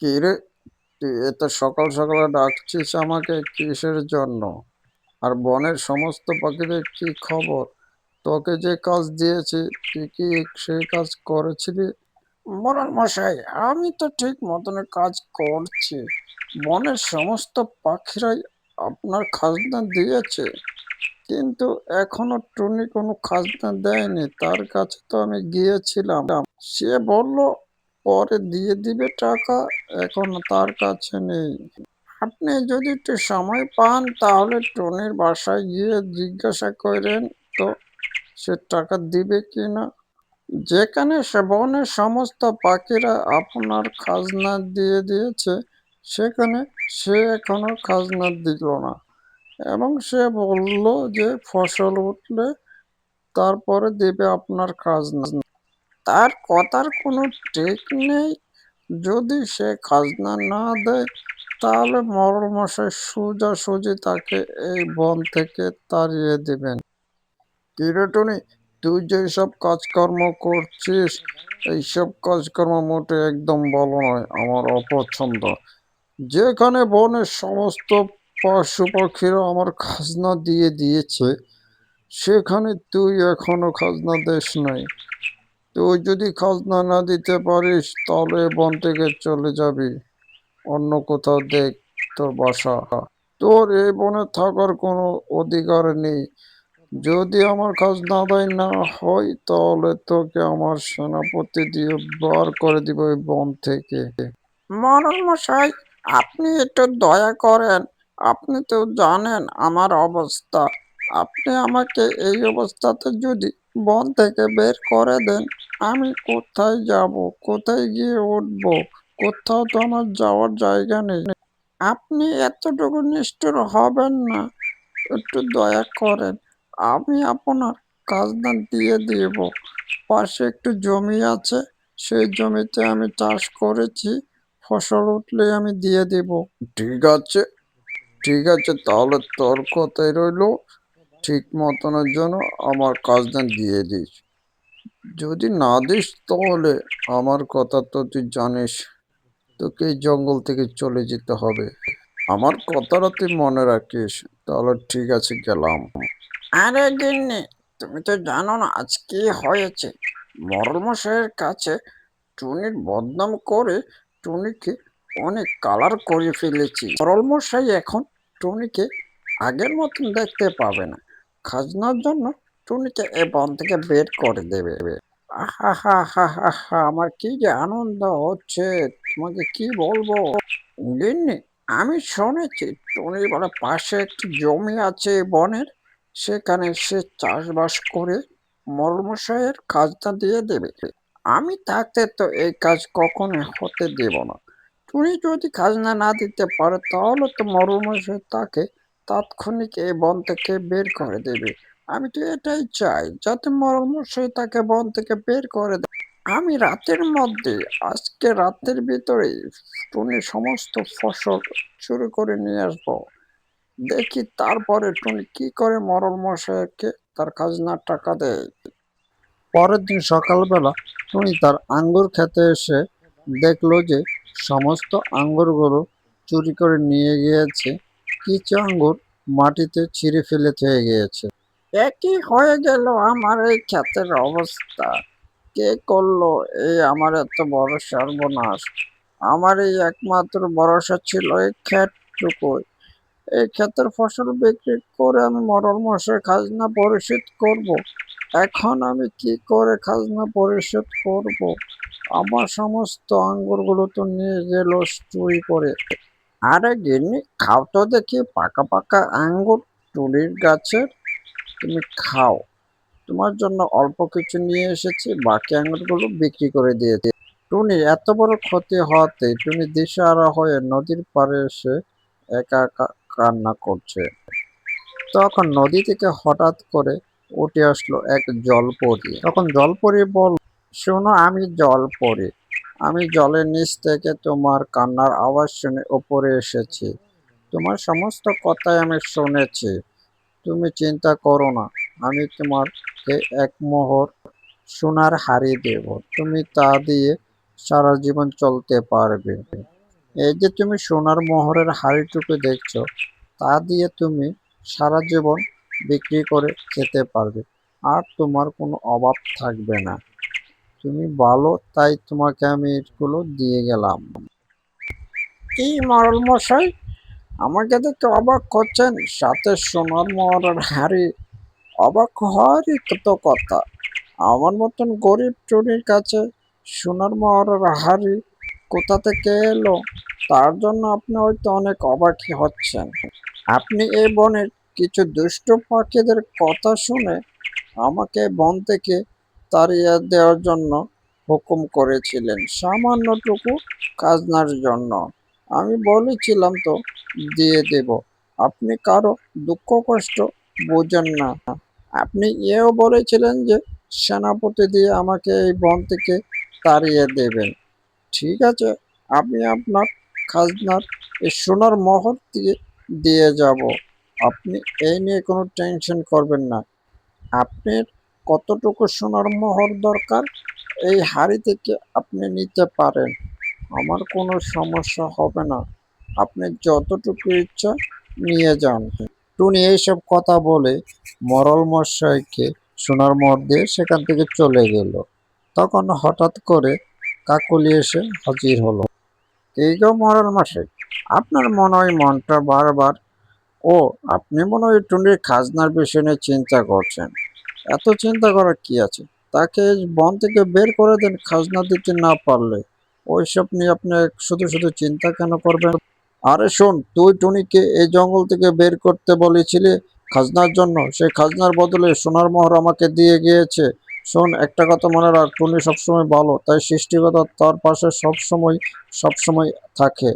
কি রে, তুই এত সকাল সকালে ডাকছিস আমাকে কিসের জন্য? আর বনের সমস্ত পাখিদের কি খবর? তোকে যে কাজ দিয়েছি, তুই কি সেই কাজ করেছিলি? বলার মশাই, আমি তো ঠিক মতন কাজ করছি। বনের সমস্ত পাখিরাই আপনার খাজনা দিয়েছে, কিন্তু এখনো টুনি কোনো খাজনা দেয়নি। তার কাছে তো আমি গিয়েছিলাম, সে বলল পরে দিয়ে দিবে টাকা, এখন তার কাছে নেই। আপনি যদি একটু সময় পান তাহলে টুনির বাসায় গিয়ে জিজ্ঞাসা করেন তো, সে টাকা দিবে কিনা। যেখানে সে বনের সমস্ত পাখিরা আপনার খাজনা দিয়ে দিয়েছে, সেখানে সে এখনো খাজনা দিল না, এবং সে বলল যে ফসল উঠলে তারপরে দেবে আপনার খাজনা। তার কথার কোনো ঠিক নেই। যদি সে খাজনা না দেয়, তাহলে মোড়ল মশাই সোজাসুজি তাকে এই বন থেকে তাড়িয়ে দেবেন। কিরে টুনি, তুই যে সব কাজকর্ম করছিস, এইসব কাজকর্ম মোটে একদম ভালো নয়, আমার অপছন্দ। যেখানে বনের সমস্ত পশু পাখিরা আমার খাজনা দিয়ে দিয়েছে, সেখানে তুই এখনো খাজনা দেস নাই। তুই যদি খাজনা না দিতে পারিস, তাহলে বন থেকে চলে যাবি, অন্য কোথাও দেখ তোর বাসা। তোর এই বনে থাকার কোনো অধিকার নেই। যদি আমার খাজনা আদায় না হয়, তাহলে তোকে আমার সেনাপতি দিয়ে বার করে দিব এই বন থেকে। মরণ মশাই, আপনি একটু দয়া করেন। আপনি তো জানেন আমার অবস্থা। আপনি আমাকে এই অবস্থাতে যদি বন থেকে বের করে দেন, আমি কোথায় যাব? কোথায় গিয়ে উঠব? কোথাও তো আমার যাওয়ার জায়গা নেই। আপনি এতটুকু নিষ্ঠুর হবেন না, একটু দয়া করেন। আমি আপনার খাজনা দিয়ে দিব। পাশে একটু জমি আছে, সেই জমিতে আমি চাষ করেছি, ফসল উঠলে আমি দিয়ে দিব। ঠিক আছে, ঠিক আছে, তাহলে তোর কথাই রইলো। ঠিক মতনের জন্য আমার খাজনা দিয়ে দিস। যদি না দিস, তাহলে আমার কথা তো তুই জানিস, তোকে এই জঙ্গল থেকে চলে যেতে হবে। আমার কথাটা তুই মনে রাখিস। তাহলে ঠিক আছে, গেলাম। আরে গিন্নি, তুমি তো জানো না আজ কি হয়েছে। মরল মশাইয়ের কাছে টুনির বদনাম করে টুনিকে অনেক কালার করে ফেলেছি। মরল মশাই এখন টুনিকে আগের মতন দেখতে পাবে না। খাজনার জন্য টুনিকে এ বন থেকে বের করে দেবে। আহা হা হা হা হা, আমার কি যে আনন্দ হচ্ছে, তোমাকে কি বলবো। গিন্নি, আমি শুনেছি টুনির বলে পাশে একটি জমি আছে বনের, সেখানে সে চাষবাস করে মরমশাইয়ের খাজনা দিয়ে দেবে। আমি থাকতে তো এই কাজ কখনো হতে দেব না। টুনি যদি খাজনা না দিতে পারে, তাহলে তো মরমশাই তাকে তাৎক্ষণিক এই বন থেকে বের করে দেবে। আমি তো এটাই চাই, যাতে মরমশাই তাকে বন থেকে বের করে দেয়। আমি রাতের মধ্যে, আজকে রাতের ভিতরেই টুনি সমস্ত ফসল চুরি করে নিয়ে আসবো। দেখি তারপরে টুনি কি করে মরল মশাইকে তার খাজনার টাকা দেয়। পরের দিন সকালবেলা টুনি তার আঙ্গুর খেতে এসে দেখলো যে সমস্ত আঙ্গুরগুলো চুরি করে নিয়ে গিয়েছে। কিছু আঙ্গুর মাটিতে ছিঁড়ে ফেলে থেকে গিয়েছে। একই হয়ে গেল আমার এই ক্ষেতের অবস্থা। কে করলো এই আমার এত বড় সর্বনাশ? আমার এই একমাত্র ভরসা ছিল এই ক্ষেতটুকুই। এই ক্ষেতের ফসল বিক্রি করে আমি মরল মশাই খাজনা পরিশোধ করব। এখন আমি কি করে খাজনা পরিশোধ করব? আমার সমস্ত আঙ্গুরগুলো তো নিয়ে গেল চুরি করে। আরে গিন্নি, খাও তো দেখি পাকা পাকা আঙ্গুর টুনির গাছের। তুমি খাও, তোমার জন্য অল্প কিছু নিয়ে এসেছি, বাকি আঙুরগুলো বিক্রি করে দিয়েছি। টুনি এত বড় ক্ষতি হওয়াতে টুনি দিশেহারা হয়ে নদীর পাড়ে এসে একা একা কান্না করছে। তখন নদী থেকে হঠাৎ করে উঠে আসলো এক জলপরী। তখন জলপরী বল, শোনো, আমি জলপরী। আমি জলের নিচ থেকে তোমার কান্নার আওয়াজ শুনে উপরে এসেছি। তোমার সমস্ত কথাই আমি শুনেছি। তুমি চিন্তা করো না, আমি তোমাকে এক মোহর সোনার হাড়ি দেব। তুমি তা দিয়ে সারা জীবন চলতে পারবে। এই যে তুমি সোনার মোহরের হাঁড়িটুকু দেখছো, তা দিয়ে তুমি সারা জীবন বিক্রি করে খেতে পারবে, আর তোমার কোনো অভাব থাকবে না। তুমি ভালো, তাই তোমাকে আমি এগুলো দিয়ে গেলাম। কি মরল মশাই, আমাকে দেখে অবাক হচ্ছেন, সাথে সোনার মোহরের হাঁড়ি? অবাক হওয়ারই তো কথা। আমার মতন গরিব টুনির কাছে সোনার মোহরের হাঁড়ি কোথা থেকে এলো? তার জন্য আপনি হয়তো অনেক অবাকই হচ্ছেন। আপনি এই বনের কিছু দুষ্ট পাখিদের কথা শুনে আমাকে বন থেকে তাড়িয়ে দেওয়ার জন্য হুকুম করেছিলেন, সামান্যটুকু খাজনার জন্য। আমি বলেছিলাম তো দিয়ে দেব। আপনি কারো দুঃখ কষ্ট বোঝেন না। আপনি এও বলেছিলেন যে সেনাপতি দিয়ে আমাকে এই বন থেকে তাড়িয়ে দেবেন। ঠিক আছে, আমি আপনার খাজনার এই সোনার মোহর দিয়ে যাব। আপনি এই নিয়ে কোনো টেনশন করবেন না। আপনার কতটুকু সোনার মোহর দরকার এই হাড়ি থেকে আপনি নিতে পারেন, আমার কোনো সমস্যা হবে না। আপনি যতটুকু ইচ্ছা নিয়ে যান। টুনি এইসব কথা বলে মরল মশাইকে সোনার মোহর দিয়ে সেখান থেকে চলে গেল। তখন হঠাৎ করে কাকলি এসে হাজির হলো। এই গো মরল মশাই, আপনার মনে হয় মনটা বারবার, ও আপনি মনে হয় টুনির খাজনার বিষয় নিয়ে চিন্তা করছেন। এত চিন্তা করার কি আছে? তাকে বন থেকে বের করে দেন খাজনা দিতে না পারলে। ওইসব নিয়ে আপনি শুধু শুধু চিন্তা কেন করবেন? আরে শোন, তুই টুনিকে এই জঙ্গল থেকে বের করতে বলেছিলি খাজনার জন্য, সেই খাজনার বদলে সোনার মোহর আমাকে দিয়ে গিয়েছে। শোন, একটা কথা মনে রাখ, টুনি সবসময় ভালো, তাই সৃষ্টিকর্তা তার পাশে সবসময় সবসময় থাকে।